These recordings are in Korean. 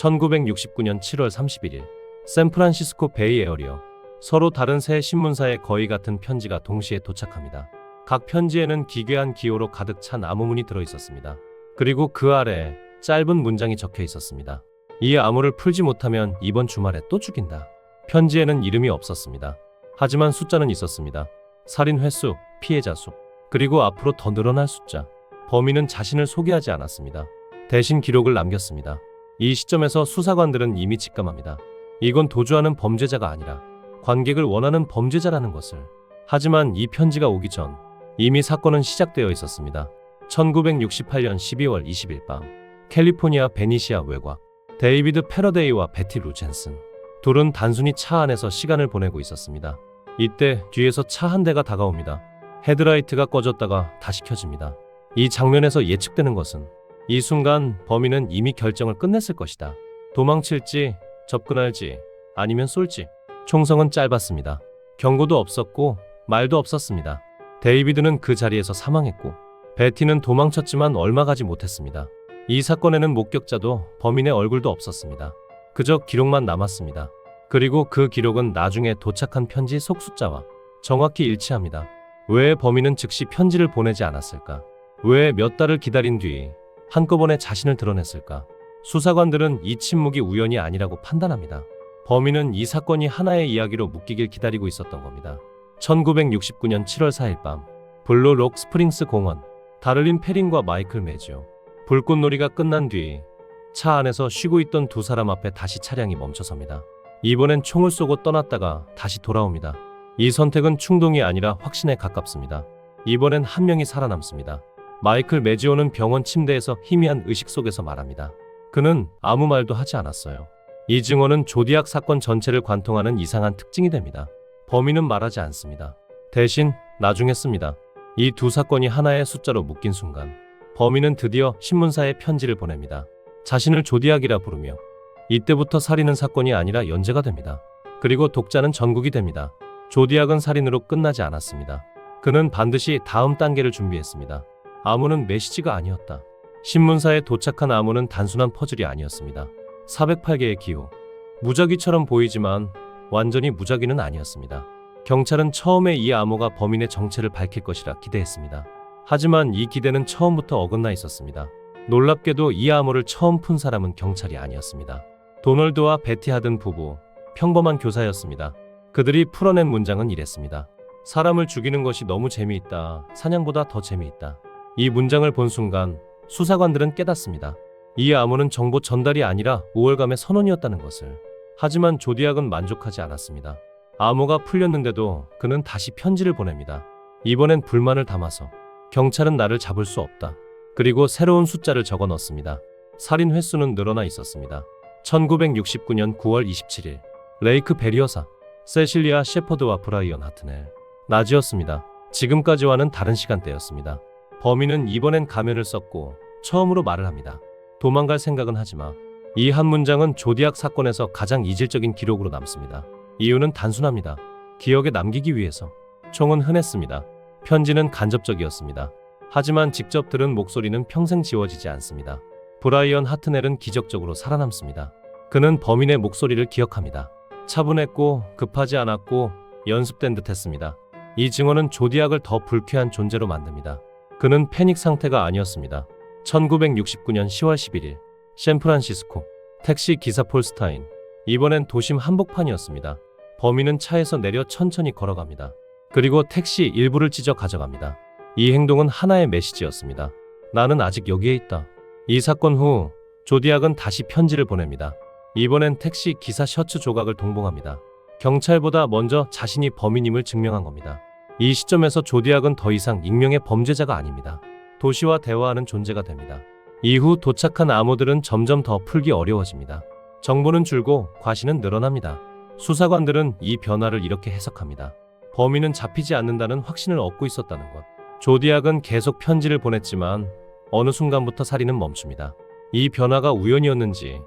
1969년 7월 31일 샌프란시스코 베이 에어리어. 서로 다른 새 신문사의 거의 같은 편지가 동시에 도착합니다. 각 편지에는 기괴한 기호로 가득 찬 암호문이 들어 있었습니다. 그리고 그 아래에 짧은 문장이 적혀 있었습니다. 이 암호를 풀지 못하면 이번 주말에 또 죽인다. 편지에는 이름이 없었습니다. 하지만 숫자는 있었습니다. 살인 횟수, 피해자 수, 그리고 앞으로 더 늘어날 숫자. 범인은 자신을 소개하지 않았습니다. 대신 기록을 남겼습니다. 이 시점에서 수사관들은 이미 직감합니다. 이건 도주하는 범죄자가 아니라 관객을 원하는 범죄자라는 것을. 하지만 이 편지가 오기 전 이미 사건은 시작되어 있었습니다. 1968년 12월 20일 밤 캘리포니아 베니시아 외곽. 데이비드 패러데이와 베티 루젠슨. 둘은 단순히 차 안에서 시간을 보내고 있었습니다. 이때 뒤에서 차 한 대가 다가옵니다. 헤드라이트가 꺼졌다가 다시 켜집니다. 이 장면에서 예측되는 것은 이 순간 범인은 이미 결정을 끝냈을 것이다. 도망칠지, 접근할지, 아니면 쏠지. 총성은 짧았습니다. 경고도 없었고 말도 없었습니다. 데이비드는 그 자리에서 사망했고 베티는 도망쳤지만 얼마 가지 못했습니다. 이 사건에는 목격자도 범인의 얼굴도 없었습니다. 그저 기록만 남았습니다. 그리고 그 기록은 나중에 도착한 편지 속 숫자와 정확히 일치합니다. 왜 범인은 즉시 편지를 보내지 않았을까? 왜 몇 달을 기다린 뒤 한꺼번에 자신을 드러냈을까? 수사관들은 이 침묵이 우연이 아니라고 판단합니다. 범인은 이 사건이 하나의 이야기로 묶이길 기다리고 있었던 겁니다. 1969년 7월 4일 밤 블루 록 스프링스 공원. 다를린 페린과 마이클 매지오. 불꽃놀이가 끝난 뒤 차 안에서 쉬고 있던 두 사람 앞에 다시 차량이 멈춰섭니다. 이번엔 총을 쏘고 떠났다가 다시 돌아옵니다. 이 선택은 충동이 아니라 확신에 가깝습니다. 이번엔 한 명이 살아남습니다. 마이클 매지오는 병원 침대에서 희미한 의식 속에서 말합니다. 그는 아무 말도 하지 않았어요. 이 증언은 조디악 사건 전체를 관통하는 이상한 특징이 됩니다. 범인은 말하지 않습니다. 대신 나중에 씁니다. 이 두 사건이 하나의 숫자로 묶인 순간 범인은 드디어 신문사에 편지를 보냅니다. 자신을 조디악이라 부르며 이때부터 살인은 사건이 아니라 연재가 됩니다. 그리고 독자는 전국이 됩니다. 조디악은 살인으로 끝나지 않았습니다. 그는 반드시 다음 단계를 준비했습니다. 암호는 메시지가 아니었다. 신문사에 도착한 암호는 단순한 퍼즐이 아니었습니다. 408개의 기호. 무작위처럼 보이지만 완전히 무작위는 아니었습니다. 경찰은 처음에 이 암호가 범인의 정체를 밝힐 것이라 기대했습니다. 하지만 이 기대는 처음부터 어긋나 있었습니다. 놀랍게도 이 암호를 처음 푼 사람은 경찰이 아니었습니다. 도널드와 베티 하든 부부, 평범한 교사였습니다. 그들이 풀어낸 문장은 이랬습니다. 사람을 죽이는 것이 너무 재미있다. 사냥보다 더 재미있다. 이 문장을 본 순간 수사관들은 깨닫습니다. 이 암호는 정보 전달이 아니라 우월감의 선언이었다는 것을. 하지만 조디악은 만족하지 않았습니다. 암호가 풀렸는데도 그는 다시 편지를 보냅니다. 이번엔 불만을 담아서 경찰은 나를 잡을 수 없다. 그리고 새로운 숫자를 적어 넣습니다. 살인 횟수는 늘어나 있었습니다. 1969년 9월 27일 레이크 베리어사. 세실리아 셰퍼드와 브라이언 하트넬. 낮이었습니다. 지금까지와는 다른 시간대였습니다. 범인은 이번엔 가면을 썼고 처음으로 말을 합니다. 도망갈 생각은 하지마. 이 한 문장은 조디악 사건에서 가장 이질적인 기록으로 남습니다. 이유는 단순합니다. 기억에 남기기 위해서. 총은 흔했습니다. 편지는 간접적이었습니다. 하지만 직접 들은 목소리는 평생 지워지지 않습니다. 브라이언 하트넬은 기적적으로 살아남습니다. 그는 범인의 목소리를 기억합니다. 차분했고 급하지 않았고 연습된 듯 했습니다. 이 증언은 조디악을 더 불쾌한 존재로 만듭니다. 그는 패닉 상태가 아니었습니다. 1969년 10월 11일 샌프란시스코. 택시 기사 폴 스타인. 이번엔 도심 한복판이었습니다. 범인은 차에서 내려 천천히 걸어갑니다. 그리고 택시 일부를 찢어 가져갑니다. 이 행동은 하나의 메시지였습니다. 나는 아직 여기에 있다. 이 사건 후 조디악은 다시 편지를 보냅니다. 이번엔 택시 기사 셔츠 조각을 동봉합니다. 경찰보다 먼저 자신이 범인임을 증명한 겁니다. 이 시점에서 조디악은 더 이상 익명의 범죄자가 아닙니다. 도시와 대화하는 존재가 됩니다. 이후 도착한 암호들은 점점 더 풀기 어려워집니다. 정보는 줄고 과시는 늘어납니다. 수사관들은 이 변화를 이렇게 해석합니다. 범인은 잡히지 않는다는 확신을 얻고 있었다는 것. 조디악은 계속 편지를 보냈지만 어느 순간부터 살인은 멈춥니다. 이 변화가 우연이었는지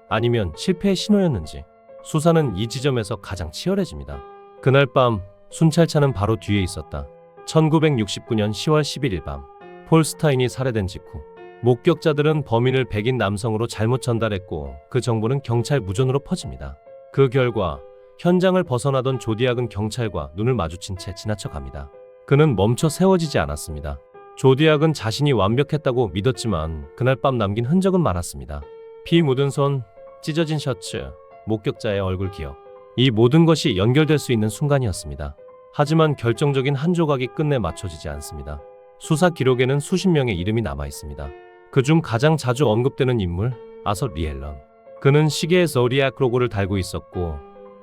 아니면 실패의 신호였는지 수사는 이 지점에서 가장 치열해집니다. 그날 밤 순찰차는 바로 뒤에 있었다. 1969년 10월 11일 밤 폴 스타인이 살해된 직후 목격자들은 범인을 백인 남성으로 잘못 전달했고 그 정보는 경찰 무전으로 퍼집니다. 그 결과 현장을 벗어나던 조디악은 경찰과 눈을 마주친 채 지나쳐 갑니다. 그는 멈춰 세워지지 않았습니다. 조디악은 자신이 완벽했다고 믿었지만 그날 밤 남긴 흔적은 많았습니다. 피 묻은 손, 찢어진 셔츠, 목격자의 얼굴 기억. 이 모든 것이 연결될 수 있는 순간이었습니다. 하지만 결정적인 한 조각이 끝내 맞춰지지 않습니다. 수사 기록에는 수십 명의 이름이 남아 있습니다. 그중 가장 자주 언급되는 인물, 아서 리앨런. 그는 시계에 조디악 로고를 달고 있었고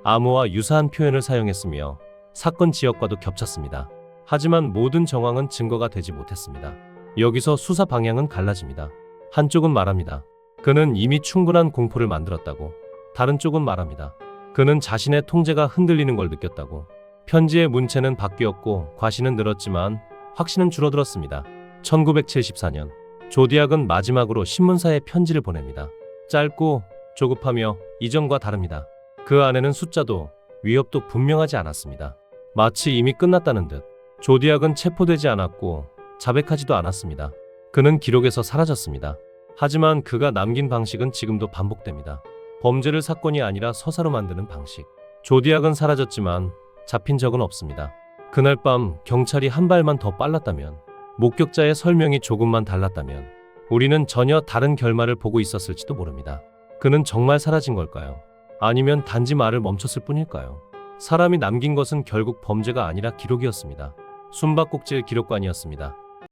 암호와 유사한 표현을 사용했으며 사건 지역과도 겹쳤습니다. 하지만 모든 정황은 증거가 되지 못했습니다. 여기서 수사 방향은 갈라집니다. 한쪽은 말합니다. 그는 이미 충분한 공포를 만들었다고. 다른 쪽은 말합니다. 그는 자신의 통제가 흔들리는 걸 느꼈다고. 편지의 문체는 바뀌었고 과시는 늘었지만 확신은 줄어들었습니다. 1974년 조디악은 마지막으로 신문사에 편지를 보냅니다. 짧고 조급하며 이전과 다릅니다. 그 안에는 숫자도 위협도 분명하지 않았습니다. 마치 이미 끝났다는 듯. 조디악은 체포되지 않았고 자백하지도 않았습니다. 그는 기록에서 사라졌습니다. 하지만 그가 남긴 방식은 지금도 반복됩니다. 범죄를 사건이 아니라 서사로 만드는 방식. 조디악은 사라졌지만 잡힌 적은 없습니다. 그날 밤 경찰이 한 발만 더 빨랐다면, 목격자의 설명이 조금만 달랐다면 우리는 전혀 다른 결말을 보고 있었을지도 모릅니다. 그는 정말 사라진 걸까요? 아니면 단지 말을 멈췄을 뿐일까요? 사람이 남긴 것은 결국 범죄가 아니라 기록이었습니다. 숨바꼭질 기록관이었습니다.